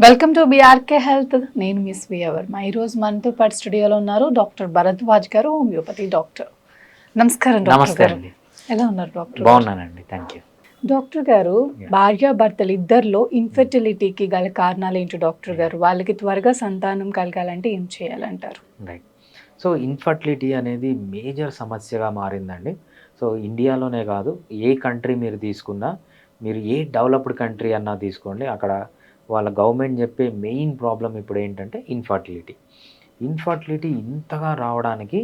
Welcome to BRK health. నేను miss వియవర్మ. ఈరోజు మనతో పాటు స్టూడియోలో ఉన్నారు డాక్టర్ భరద్వాజ్ గారు, హోమియోపతి డాక్టర్. నమస్కారం డాక్టర్ నమస్తే గారు. అండి. ఎలా ఉన్నారు డాక్టర్ గారు? బాగున్నానండి, థ్యాంక్ యూ. డాక్టర్ గారు, Yeah. భార్యాభర్తలు ఇద్దరిలో ఇన్ఫెర్టిలిటీకి గల కారణాలు ఏంటి డాక్టర్ గారు? వాళ్ళకి త్వరగా సంతానం కలగాలంటే ఏం చేయాలంటారు? రైట్. సో ఇన్ఫర్టిలిటీ అనేది మేజర్ సమస్యగా మారిందండి. సో ఇండియాలోనే కాదు, ఏ కంట్రీ మీరు తీసుకున్నా, మీరు ఏ డెవలప్డ్ కంట్రీ అన్నా తీసుకోండి, అక్కడ వాళ్ళ గవర్నమెంట్ చెప్పే మెయిన్ ప్రాబ్లం ఇప్పుడు ఏంటంటే ఇన్ఫర్టిలిటీ. ఇన్ఫర్టిలిటీ ఇంతగా రావడానికి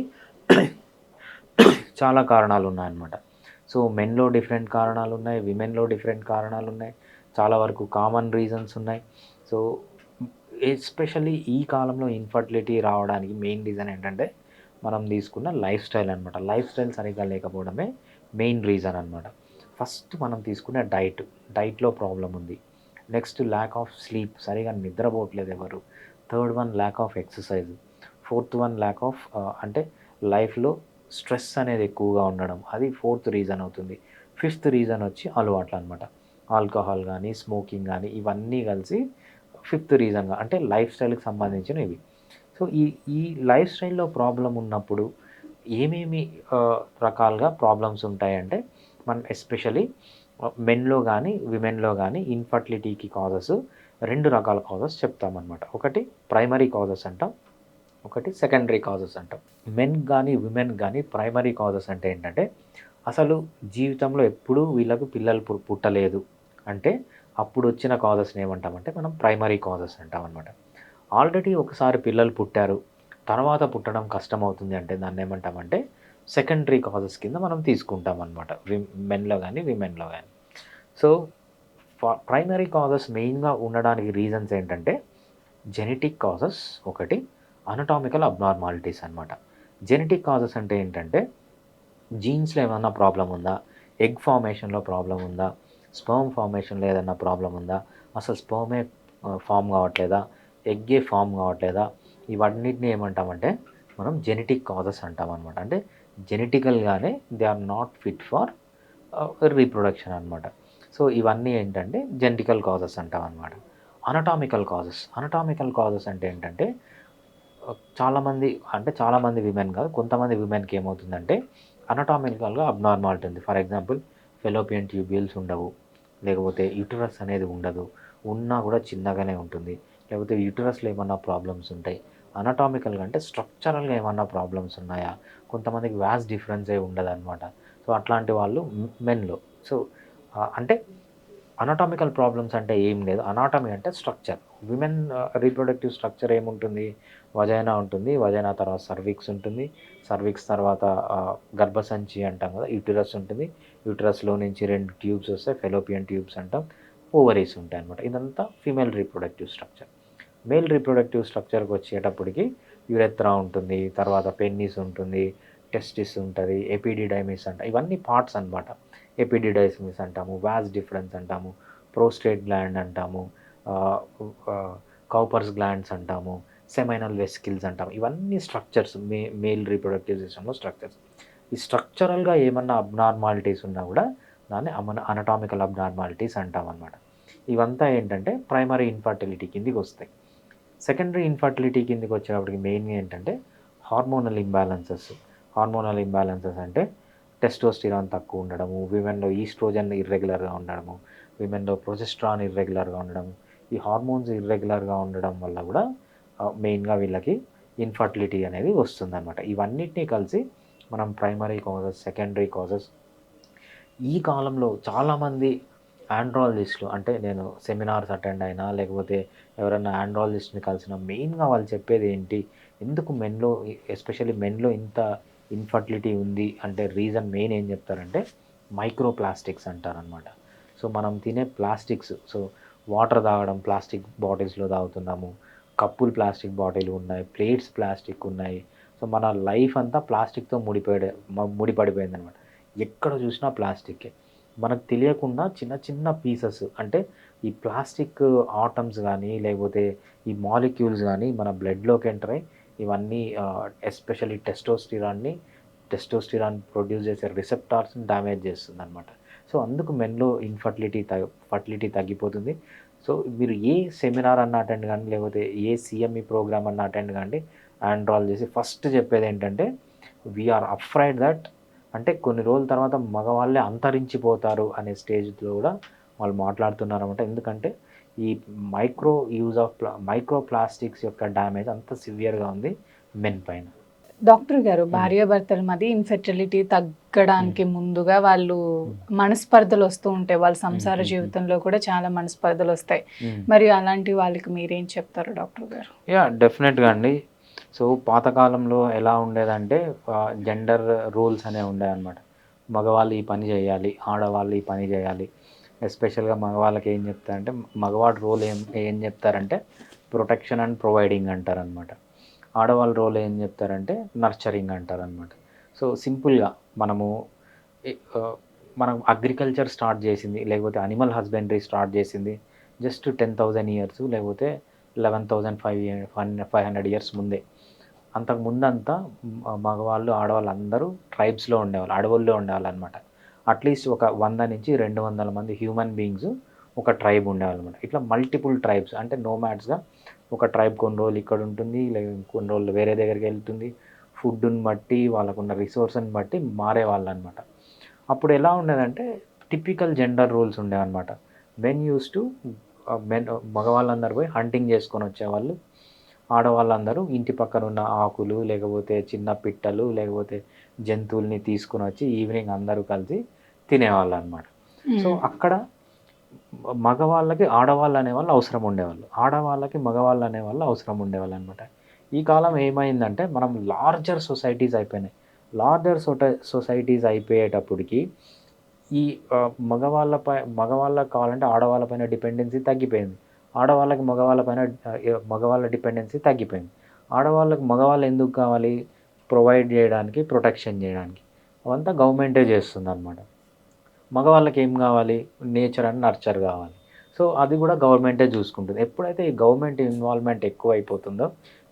చాలా కారణాలు ఉన్నాయన్నమాట. సో మెన్‌లో డిఫరెంట్ కారణాలు ఉన్నాయి, విమెన్‌లో డిఫరెంట్ కారణాలు ఉన్నాయి. చాలా వరకు కామన్ రీజన్స్ ఉన్నాయి. సో ఎస్పెషల్లీ ఈ కాలంలో ఇన్ఫర్టిలిటీ రావడానికి మెయిన్ రీజన్ ఏంటంటే, మనం తీసుకున్న లైఫ్ స్టైల్ అనమాట. లైఫ్ స్టైల్ సరిగ్గా లేకపోవడమే మెయిన్ రీజన్ అనమాట. ఫస్ట్ మనం తీసుకునే డైట్‌లో ప్రాబ్లమ్ ఉంది. నెక్స్ట్ ల్యాక్ ఆఫ్ స్లీప్, సరిగ్గా నిద్రపోవట్లేదు ఎవరు. Third one lack of exercise. Fourth one lack of అంటే లైఫ్‌లో స్ట్రెస్ అనేది ఎక్కువగా ఉండడం, అది ఫోర్త్ రీజన్ అవుతుంది. ఫిఫ్త్ రీజన్ వచ్చి అలవాట్లు అనమాట. ఆల్కహాల్ కానీ, స్మోకింగ్ కానీ, ఇవన్నీ కలిసి ఫిఫ్త్ రీజన్గా, అంటే లైఫ్ స్టైల్కి సంబంధించినవి. సో ఈ ఈ లైఫ్ స్టైల్లో ప్రాబ్లం ఉన్నప్పుడు ఏమేమి రకాలుగా ప్రాబ్లమ్స్ ఉంటాయంటే, మనం ఎస్పెషలీ మెన్లో కానీ విమెన్లో కానీ ఇన్ఫర్టిలిటీకి కాజెస్ రెండు రకాల కాజెస్ చెప్తామన్నమాట. ఒకటి ప్రైమరీ కాజెస్ అంటాం, ఒకటి సెకండరీ కాజెస్ అంటాం. మెన్ కానీ విమెన్ కానీ ప్రైమరీ కాజెస్ అంటే ఏంటంటే, అసలు జీవితంలో ఎప్పుడూ వీళ్ళకు పిల్లలు పుట్టలేదు అంటే, అప్పుడు వచ్చిన కాజెస్ని ఏమంటామంటే మనం ప్రైమరీ కాజెస్ అంటామన్నమాట. ఆల్రెడీ ఒకసారి పిల్లలు పుట్టారు, తర్వాత పుట్టడం కష్టమవుతుంది అంటే దాన్ని ఏమంటామంటే సెకండరీ కాజెస్ కింద మనం తీసుకుంటాం అనమాట, మెన్లో కానీ విమెన్లో కానీ. సో ప్రైమరీ కాజెస్ మెయిన్గా ఉండడానికి రీజన్స్ ఏంటంటే, జెనెటిక్ కాజెస్ ఒకటి, అనటామికల్ అబ్నార్మాలిటీస్ అనమాట. జెనెటిక్ కాజెస్ అంటే ఏంటంటే, జీన్స్లో ఏమన్నా ప్రాబ్లం ఉందా, ఎగ్ ఫార్మేషన్లో ప్రాబ్లం ఉందా, స్పర్మ్ ఫార్మేషన్లో ఏదన్నా ప్రాబ్లం ఉందా, అసలు స్పర్మే ఫామ్ కావట్లేదా, ఎగ్గే ఫామ్ కావట్లేదా, ఇవన్నిటిని ఏమంటామంటే మనం జెనెటిక్ కాజెస్ అంటాం అనమాట. అంటే జెనెటికల్గానే they are not fit for reproduction అనమాట. సో ఇవన్నీ ఏంటంటే జెనెటికల్ కాజెస్ అంటాం అనమాట. అనటామికల్ కాజెస్ అంటే ఏంటంటే, చాలామంది విమెన్ కాదు, కొంతమంది విమెన్కి ఏమవుతుందంటే అనటామికల్గా అబ్నార్మాలిటీ ఉంది. ఫర్ ఎగ్జాంపుల్, ఫెలోపియన్ ట్యూబ్యూల్స్ ఉండవు, లేకపోతే యూటరస్ అనేది ఉండదు, ఉన్నా కూడా చిన్నగానే ఉంటుంది, లేకపోతే యూటరస్లో ఏమన్నా ప్రాబ్లమ్స్ ఉంటాయి. అనటామికల్గా అంటే స్ట్రక్చరల్గా ఏమన్నా ప్రాబ్లమ్స్ ఉన్నాయా, కొంతమందికి వ్యాస్ డిఫరెన్సే ఉండదన్నమాట. సో అట్లాంటి వాళ్ళు మెన్లో. సో అంటే అనటామికల్ ప్రాబ్లమ్స్ అంటే ఏం లేదు. అనాటమీ అంటే స్ట్రక్చర్. విమెన్ రీప్రొడక్టివ్ స్ట్రక్చర్ ఏముంటుంది, వజైనా ఉంటుంది, వజైనా తర్వాత సర్విక్స్ ఉంటుంది, సర్విక్స్ తర్వాత గర్భసంచి అంటాం కదా, యూటరస్ ఉంటుంది, యూటరస్లో నుంచి 2 ట్యూబ్స్ వస్తాయి, ఫెలోపియన్ ట్యూబ్స్ అంటాం, ఓవరీస్ ఉంటాయి అనమాట. ఇదంతా female reproductive structure. Male reproductive స్ట్రక్చర్కి వచ్చేటప్పటికి యురెత్రా ఉంటుంది, తర్వాత పెన్నిస్ ఉంటుంది, టెస్టిస్ ఉంటుంది, ఎపిడిడైమిస్ అంట, ఇవన్నీ పార్ట్స్ అనమాట. ఎపిడిడైమిస్ అంటాము, వాస్ డిఫరెన్స్ అంటాము, ప్రోస్టేట్ గ్లాండ్ అంటాము, కౌపర్స్ గ్లాండ్స్ అంటాము, సెమైనల్ వెసికిల్స్ అంటాము. ఇవన్నీ స్ట్రక్చర్స్, మేల్ రీప్రొడక్టివ్ సిస్టంలో స్ట్రక్చర్స్. ఈ స్ట్రక్చరల్గా ఏమన్నా అబ్నార్మాలిటీస్ ఉన్నా కూడా దాన్ని అనటామికల్ అబ్నార్మాలిటీస్ అంటామన్నమాట. ఇవంతా ఏంటంటే ప్రైమరీ ఇన్ఫర్టిలిటీ కిందికి వస్తాయి. సెకండరీ ఇన్ఫర్టిలిటీ కిందకి వచ్చేటప్పటికి మెయిన్గా ఏంటంటే హార్మోనల్ ఇంబ్యాలెన్సెస్ అంటే టెస్టోస్టిరాన్ తక్కువ ఉండడము, విమెన్లో ఈస్ట్రోజన్ ఇర్రెగ్యులర్గా ఉండడము, విమెన్లో ప్రొజెస్ట్రాన్ ఇర్రెగ్యులర్గా ఉండడము. ఈ హార్మోన్స్ ఇర్రెగ్యులర్గా ఉండడం వల్ల కూడా మెయిన్గా వీళ్ళకి ఇన్ఫర్టిలిటీ అనేది వస్తుందన్నమాట. ఇవన్నిటినీ కలిసి మనం ప్రైమరీ కాజెస్, సెకండరీ కాజెస్. ఈ కాలంలో చాలామంది ఆండ్రాలజిస్టులు, అంటే నేను సెమినార్స్ అటెండ్ అయినా లేకపోతే ఎవరైనా ఆండ్రాలజిస్ట్ని కలిసిన మెయిన్గా వాళ్ళు చెప్పేది ఏంటి, ఎందుకు మెన్లో, ఎస్పెషల్లీ మెన్లో ఇంత ఇన్ఫర్టిలిటీ ఉంది అంటే రీజన్ మెయిన్ ఏం చెప్తారంటే మైక్రో ప్లాస్టిక్స్ అంటారనమాట. సో మనం తినే ప్లాస్టిక్స్, సో వాటర్ తాగడం ప్లాస్టిక్ బాటిల్స్లో తాగుతున్నాము, కప్పులు ప్లాస్టిక్ బాటిల్ ఉన్నాయి, ప్లేట్స్ ప్లాస్టిక్ ఉన్నాయి. సో మన లైఫ్ అంతా ప్లాస్టిక్తో ముడిపడిపోయింది అనమాట. ఎక్కడ చూసినా ప్లాస్టిక్కే. మనకు తెలియకుండా చిన్న చిన్న పీసెస్, అంటే ఈ ప్లాస్టిక్ ఆటమ్స్ కానీ లేకపోతే ఈ మాలిక్యూల్స్ కానీ మన బ్లడ్లోకి ఎంటర్ అయ్యి ఇవన్నీ ఎస్పెషల్లీ టెస్టోస్టిరాన్ ప్రొడ్యూస్ చేసే రిసెప్టార్స్ని డ్యామేజ్ చేస్తుందన్నమాట. సో అందుకు మెన్లో ఫర్టిలిటీ తగ్గిపోతుంది. సో మీరు ఏ సెమినార్ అన్న అటెండ్ కానీ, లేకపోతే ఏ సిఎంఈ ప్రోగ్రామ్ అన్న అటెండ్ కానీ ఆండ్రాలజీ ఫస్ట్ చెప్పేది ఏంటంటే, వీఆర్ అఫ్రైడ్ దట్, అంటే కొన్ని రోజుల తర్వాత మగవాళ్ళే అంతరించిపోతారు అనే స్టేజ్లో కూడా వాళ్ళు మాట్లాడుతున్నారన్నమాట. ఎందుకంటే ఈ మైక్రో ప్లాస్టిక్స్ యొక్క డ్యామేజ్ అంత సివియర్గా ఉంది మెన్ పైన. డాక్టర్ గారు, భార్యాభర్తల మధ్య ఇన్ఫెర్టిలిటీ తగ్గడానికి ముందుగా వాళ్ళు మనస్పర్ధలు వస్తూ ఉంటాయి, వాళ్ళ సంసార జీవితంలో కూడా చాలా మనస్పర్ధలు వస్తాయి. మరి అలాంటి వాళ్ళకి మీరేం చెప్తారు డాక్టర్ గారు? డెఫినెట్గా అండి. సో పాతకాలంలో ఎలా ఉండేదంటే జెండర్ రూల్స్ అనేవి ఉండేదన్నమాట. మగవాళ్ళు ఈ పని చేయాలి, ఆడవాళ్ళు ఈ పని చేయాలి. ఎస్పెషల్గా మగవాళ్ళకి ఏం చెప్తారంటే, మగవాడి రోల్ ఏం చెప్తారంటే ప్రొటెక్షన్ అండ్ ప్రొవైడింగ్ అంటారనమాట. ఆడవాళ్ళ రోల్ ఏం చెప్తారంటే నర్చరింగ్ అంటారనమాట. సో సింపుల్గా మనం అగ్రికల్చర్ స్టార్ట్ చేసింది, లేకపోతే అనిమల్ హస్బెండరీ స్టార్ట్ చేసింది జస్ట్ 10,000 ఇయర్స్, లేకపోతే 11,500 ఇయర్స్ ముందే. అంతకు ముందంతా మగవాళ్ళు ఆడవాళ్ళు అందరూ ట్రైబ్స్లో ఉండేవాళ్ళు, అడవుల్లో ఉండేవాళ్ళు అనమాట. అట్లీస్ట్ ఒక 100 నుంచి 200 మంది హ్యూమన్ బీయింగ్స్ ఒక ట్రైబ్ ఉండేవాళ్ళు అనమాట. ఇట్లా మల్టిపుల్ ట్రైబ్స్, అంటే నోమాడ్స్గా ఒక ట్రైబ్ కొన్ని రోజులు ఇక్కడ ఉంటుంది, లేదా కొన్ని రోజులు వేరే దగ్గరికి వెళ్తుంది. ఫుడ్ని బట్టి, వాళ్ళకున్న రిసోర్స్ని బట్టి మారేవాళ్ళు అనమాట. అప్పుడు ఎలా ఉండేదంటే టిపికల్ జెండర్ రూల్స్ ఉండేవన్నమాట. మగవాళ్ళందరూ పోయి హంటింగ్ చేసుకొని వచ్చేవాళ్ళు, ఆడవాళ్ళందరూ ఇంటి పక్కన ఉన్న ఆకులు, లేకపోతే చిన్న పిట్టలు, లేకపోతే జంతువుల్ని తీసుకుని వచ్చి ఈవినింగ్ అందరూ కలిసి తినేవాళ్ళు అనమాట. సో అక్కడ మగవాళ్ళకి ఆడవాళ్ళు అనేవాళ్ళు అవసరం ఉండేవాళ్ళు, ఆడవాళ్ళకి మగవాళ్ళు అనేవాళ్ళు అవసరం ఉండేవాళ్ళు అనమాట. ఈ కాలం ఏమైందంటే మనం లార్జర్ సొసైటీస్ అయిపోయినాయి. లార్జర్ సొసైటీస్ అయిపోయేటప్పటికి ఈ మగవాళ్ళకి కావాలంటే ఆడవాళ్ళపైన డిపెండెన్సీ తగ్గిపోయింది, ఆడవాళ్ళకి మగవాళ్ళ డిపెండెన్సీ తగ్గిపోయింది. ఆడవాళ్ళకి మగవాళ్ళు ఎందుకు కావాలి? ప్రొవైడ్ చేయడానికి, ప్రొటెక్షన్ చేయడానికి. అవంతా గవర్నమెంటే చేస్తుంది అనమాట. మగవాళ్ళకి ఏం కావాలి? నేచర్ అండ్ నర్చర్ కావాలి. సో అది కూడా గవర్నమెంటే చూసుకుంటుంది. ఎప్పుడైతే ఈ గవర్నమెంట్ ఇన్వాల్వ్మెంట్ ఎక్కువ అయిపోతుందో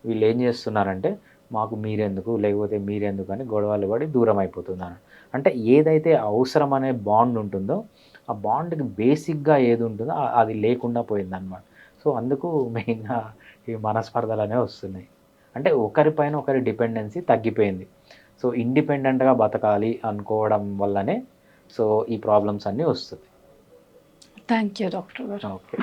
వీళ్ళు ఏం చేస్తున్నారంటే, మాకు మీరెందుకు, లేకపోతే మీరెందుకు అని గొడవలు పడి దూరం అయిపోతున్నారు. అంటే ఏదైతే అవసరం అనే బాండ్ ఉంటుందో ఆ బాండ్కి బేసిక్గా ఏది ఉంటుందో అది లేకుండా పోయిందన్నమాట. సో అందుకు మెయిన్గా ఈ మనస్పర్ధలు అనేవి వస్తున్నాయి. అంటే ఒకరిపైన ఒకరి డిపెండెన్సీ తగ్గిపోయింది. సో ఇండిపెండెంట్గా బతకాలి అనుకోవడం వల్లనే సో ఈ ప్రాబ్లమ్స్ అన్నీ వస్తుంది. థ్యాంక్ యూ డాక్టర్ గారు. ఓకే.